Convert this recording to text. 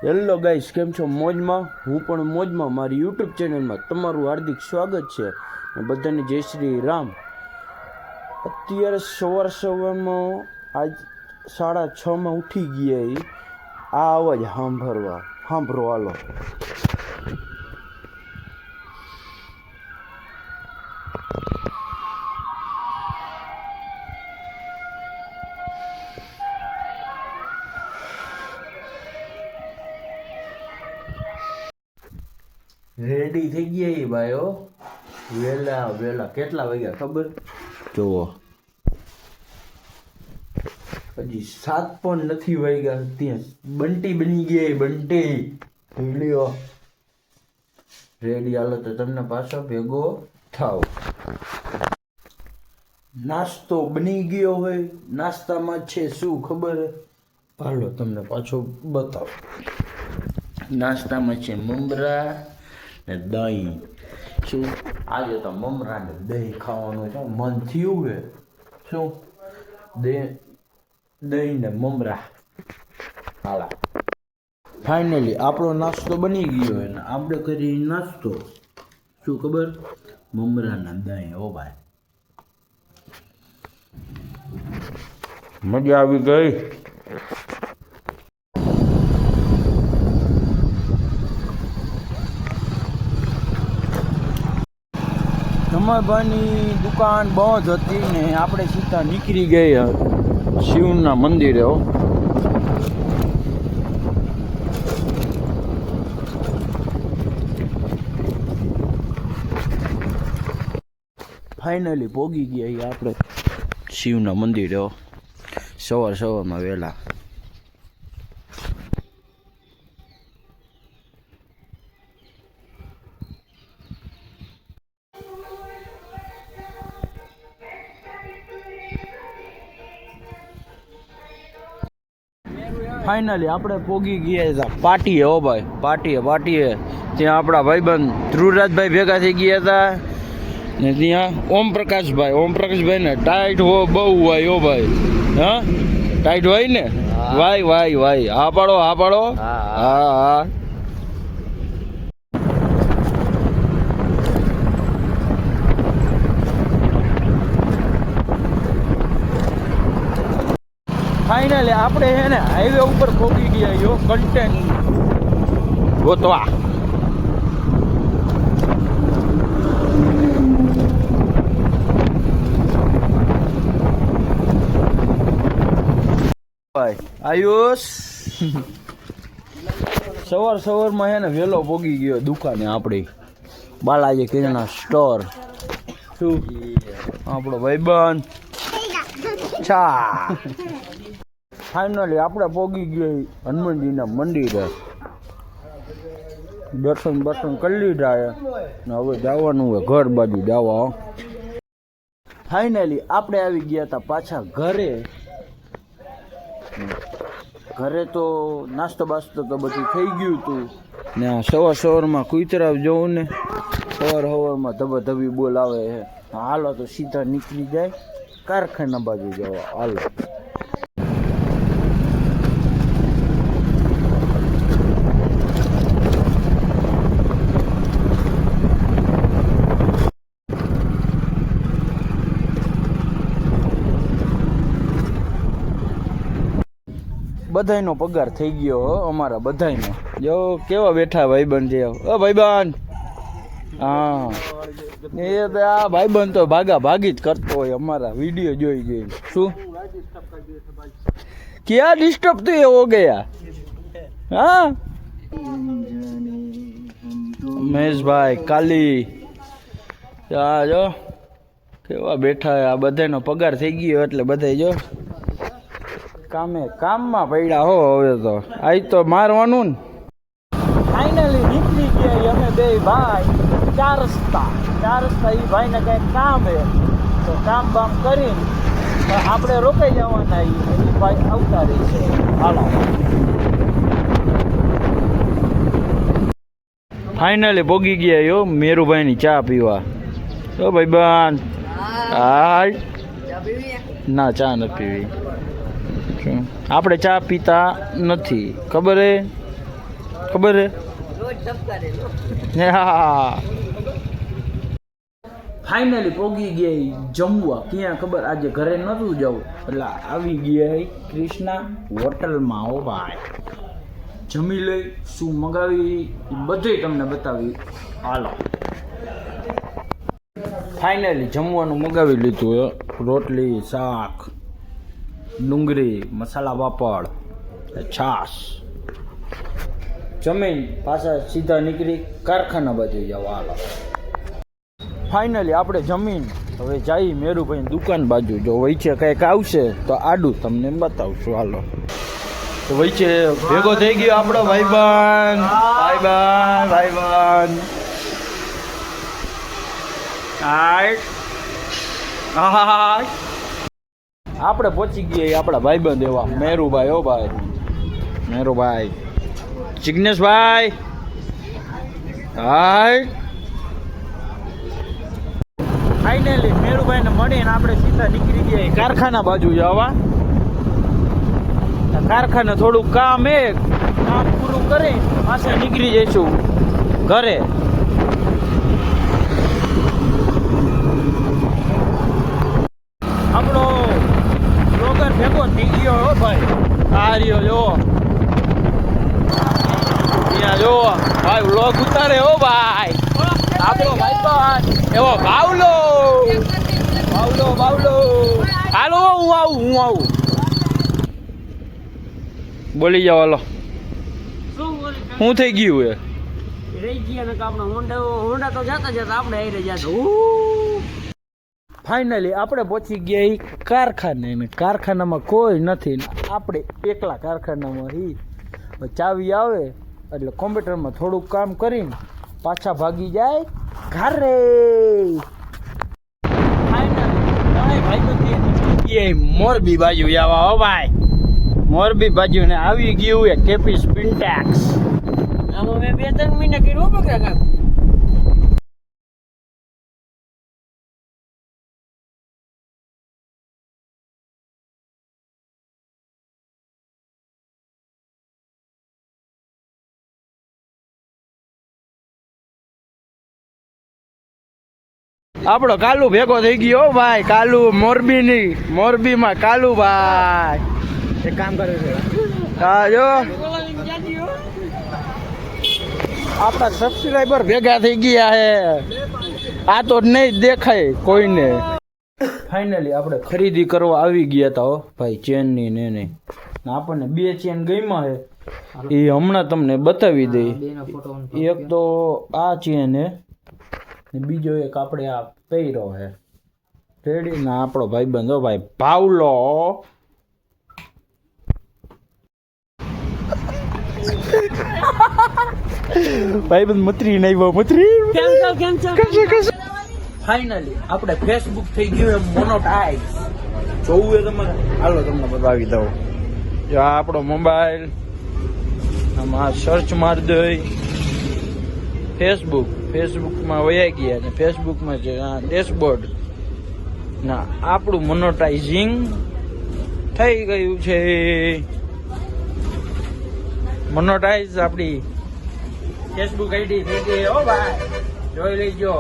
Hello guys, કેમ છો? મોજમાં? હું પણ મોજમાં. મારી યુટ્યુબ ચેનલમાં તમારું હાર્દિક સ્વાગત છે. બધાને જય શ્રી રામ. અત્યારે સવારમાં આજ 6:30 ઉઠી ગયા. આ અવાજ સાંભળો હાલો. રેડી થઈ ગયા ભાઈઓ, વેલા કેટલા વાગ્યા ખબર? જુઓ, હજી 7 પણ નથી વાગ્યા. ત્યાં બંટી બની ગયા. બંટી લ્યો રેડી. હાલો તો તમને પાછો ભેગો થાવ. નાસ્તો બની ગયો હોય. નાસ્તામાં છે શું ખબર? હાલો તમને પાછો બતાવો. નાસ્તામાં છે મમરા ને દહીં. શું આજે તો મમરા ને દહીં ખાવાનું છે. મન થયું છે. શું દહીં ને મમરા. હાલા ફાઇનલી આપણો નાસ્તો બની ગયો હોય ને આપણે કરી નાસ્તો. શું ખબર? મમરા ના દહીં. ઓ ભાઈ મજા આવી ગઈ. ધમાભાઈની દુકાન બંધ હતી ને આપણે સીધા નીકળી ગયા શિવના મંદિરે. ફાઇનલી પોગી ગયા આપણે શિવના મંદિરે સવારમાં વહેલા. ફાઇનલી આપણે પોગી ગયા હતા પાટીએ. હો ભાઈ પાટીએ ત્યાં આપણા ભાઈબંધ ધ્રુવરાજભાઈ ભેગા થઈ ગયા હતા ને ત્યાં ઓમપ્રકાશભાઈ ને ટાઈટ હો બહુ હોય. હો ભાઈ હા ટાઈટ હોય ને. વાય હા પાડો હા. ફાઇનલી આપણે હે ને હાઈવે ઉપર પહોંચી ગયા. યો કન્ટેન્ટ ગોતવા. આયુષ સવારમાં હે ને વહેલો પહોંચી ગયો દુકાને આપણી બાલાજી કિરાણા સ્ટોર. શું આપણો ભાઈબંધ ચા. ફાઇનલી આપણે પહોંચી ગયો હનુમાનજીના મંદિરે. દર્શન કરી લીધા ને હવે જવાનું હોય ઘર બાજુ જવા. ફાઇનલી આપણે આવી ગયા હતા પાછા ઘરે તો નાસ્તો બાસ્તો તો બધું થઈ ગયું હતું ને સવારમાં કુતરા જોઉં ને સવારમાં ધબી બોલાવે છે. હાલો તો સીધા નીકળી જાય કારખાના બાજુ જવા. હાલો બધાયનો પગાર થઈ ગયો અમારા બધાયનો. જો કેવા બેઠા ભાઈબંધ છે. ભાઈબંધ હા એ તો આ ભાઈબંધ તો ભાગી જ કરતો હોય અમારા વિડીયો જોઈ. શું ક્યાં ડિસ્ટર્બ તો હો ગયા? હા મહેશભાઈ કાલી જો કેવા બેઠા. આ બધાનો પગાર થઈ ગયો એટલે બધા જો કામમાં પડ્યા હો. હવે તો આજ તો મારવાનું ને. ફાઇનલી નીકળી ગયા અમે બે ભાઈ. ચાર રસ્તા એ ભાઈને કંઈક કામ હે તો કામ બામ કરીને આપણે રોકાઈ જવાના. એ ભાઈ આવતા રહેશે. હાલો ફાઇનલી પોગી ગયા યો મેરુભાઈની ચા પીવા. તો ભાઈબંધ હા ના ચા નથી પીવી. આપણે ચા પીતા નથી ખબર હે. ખબર હે હા. ફાઇનલી પોગી ગયા જમવા ક્યાં ખબર, આજે ઘરે નતું જવું એટલે આવી ગયા ક્રિષ્ના હોટલમાં. હો ભાઈ જમી લઈ, શું મગાવી બધું તમને બતાવી. હાલો ફાઇનલી જમવાનું મગાવી લીધું. રોટલી, શાક, ડુંગળી, મસાલા પાપડ, છાશ. જમીન પાછા સીધા નીકળી કારખાના બાજુ જાવ. હાલો ફાઇનલી આપણે જમીન હવે જઈ મેરુભાઈ દુકાન બાજુ. જો વચ્ચે કંઈક આવશે તો આડું તમને બતાવશું. હાલો તો વચ્ચે ભેગો થઈ ગયો આપણો ભાઈબંધ. આપણે પહોંચી ગયા આપણા ભાઈબંધ એવા મેરુભાઈ. ઓ ભાઈ મેરુભાઈ, જિગ્નેશભાઈ. હાય ફાઇનલી મેરુભાઈને મળીને આપણે સીધા નીકળી ગયા કારખાના બાજુ જવા. કારખાને થોડુંક કામ પૂરું કરી પાછા નીકળી જઈશું ઘરે. આપણો બ્લોગર ભેગો થઈ ગયો. હો ભાઈ આ રહ્યો જો, ત્યાં જો ભાઈ વ્લોગ ઉતારે. હો ભાઈ આપણો ભાઈ એવો બાવલો. હાલો હું આવું બોલી જાવ. હાલો શું થઈ ગયું હે? ફાઇનલી આપણે પહોંચી ગયા કારખાને. કારખાનામાં કોઈ નથી, આપણે એકલા કારખાનામાં. ચાવી આવે એટલે કોમ્પ્યુટરમાં થોડુંક કામ કરીને પાછા ભાગી જાય ઘરે. મોરબી બાજુ આવા. હો ભાઈ મોરબી બાજુ ને આવી ગયું એ કેપી સ્પિન્ટેક્સ. આમાં મેં 2-3 મહિના કર્યું બકરા કામ. આપણો કાલુ ભેગો થઈ ગયો. ભાઈ કાલુ મોરબીમાં કાલુ ભાઈ એક કામ કરે છે. હા જો આપણા સબસ્ક્રાઈબર ભેગા થઈ ગયા હે. આ તો નહીં દેખાય કોઈને. ફાઇનલી આપણે ખરીદી કરવા આવી ગયા હતા. હો ભાઈ ચેનની ને આપણને 2 ચેન ગઈમાં હે, એ હમણાં તમને બતાવી દઈ. એક તો આ ચેન હે, બીજો એક આપણે આ પહેર્યો હે. રેડી ના આપણો ભાઈ બંધો ભાઈ પાવલો. ભાઈ બંધ મતરી નહીં ફાઇનલી આપણે ફેસબુક થઈ ગયું મોનોટાઈઝ. જોવું એ તમારે હાલો તમને બતાવી દઉં. જો આ આપણો મોબાઈલ, આમાં સર્ચ મારી દઈ ફેસબુકમાં વયા ગયા ને ફેસબુકમાં છે ડેશબોર્ડ ના આપણું મોનેટાઇઝિંગ થઈ ગયું છે. મોનેટાઇઝ આપણી ફેસબુક આઈડી થઈ ગઈ. હો ભાઈ જોઈ લેજો.